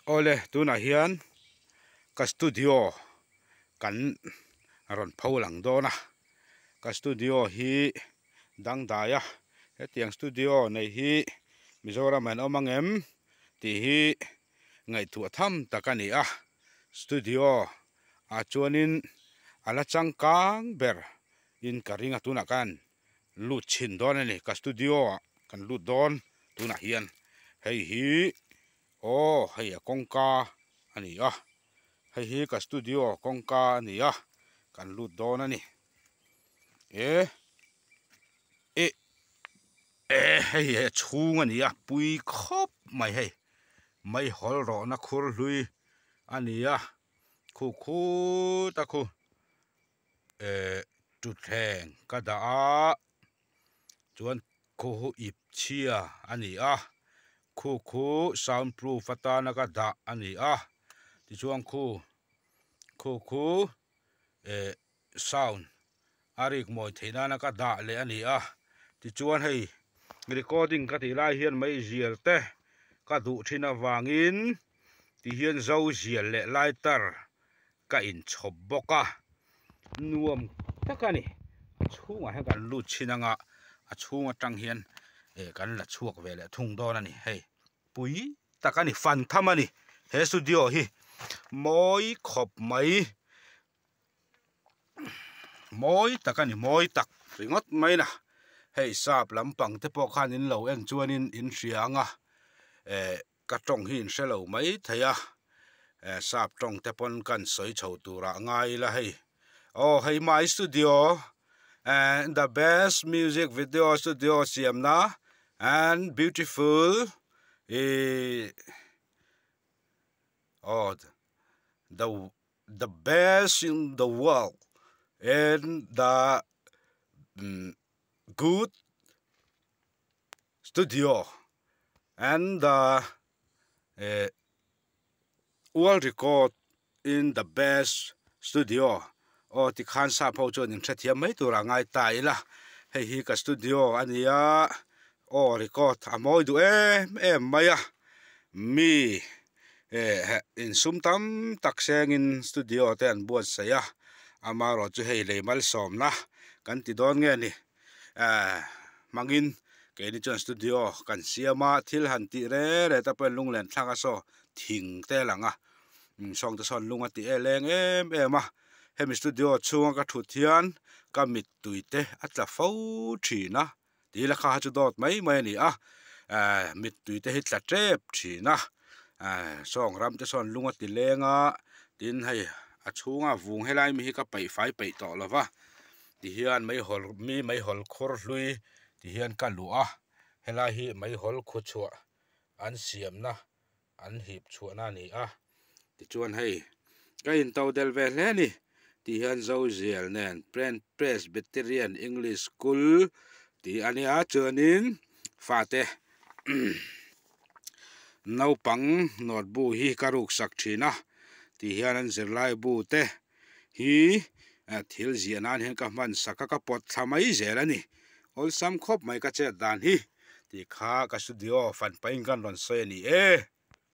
ole tuna hian ka studio kan ron phau lang do na ka studio hi dang daya he tiang studio nei hi Mizoram an omangem ti hi ngai thu tham takani a studio a chuanin ala changkang ber in karinga tuna kan lut chin don ani ka studio kan lut don tuna hian hei hi hei a kongka ani a hei hi ka studio kongka ani a kan lut don ani e hei he chung ani a pui khop mai hei mai hol ro na khur hlui ani a khu ta khu tu theng ka da a chuan khu ip chia ani a khu soundproof atana ka da ani a ti chuan khu sound arik moi theina na ka da le ani a ti chuan hei recording ka ti lai hian mai zial te ka du thina wangin ti hian zo zial le lighter ka in chhop boka nuam takani chunga he kan lut chinanga a chunga tang hian kan la chuak vele thung don ani hei pui takani fan thamani he studio hi moi khop moi takani moi tak ringot mai na hei sap lampang te pawh khan in lo eng chuanin in hrianga ka tong hi in hrelo mai theia sap tong te pon kan soi chho tura ngai la hei hei my studio and the best music video studio siamna and beautiful the best in the world and the good studio and the world record in the best studio ti khan sa phau chon in thathiam mai tura ngai tai la hei hi ka studio ania record amoi du em maya mi in sumtam takseng in studio te an buat saya amaro chu hei leimal som na kan ti don nge ni mangin ke ni chon studio kan siama thil han ti re ta pen lunglen thlanga so thing te langa song te son lunga ti eleng em a hemi studio chunga ka thu thian ka mit tuite atla fo thina ti la kha chu dot mai ni a mit tuite hi tla trep thina song ram te son lunga ti lenga tin hei a chunga vung helai mi hi ka pai fai pai to lova ti hian mai hol khor hlui ti hian ka lu a helai hi mai hol khu chua an siam na an hip chua na ni a ti chuan hei ka in tau del ve hle ni ti hian zo zial nen Presbyterian English School ti ania chuanin fate naupang notbu hi karuk sak thina ti hian an zirlai bu te hi thil zianan hen ka man saka ka pot thamai zelani ol sam khop mai ka che dan hi ti kha ka studio fan pain kan ron se ni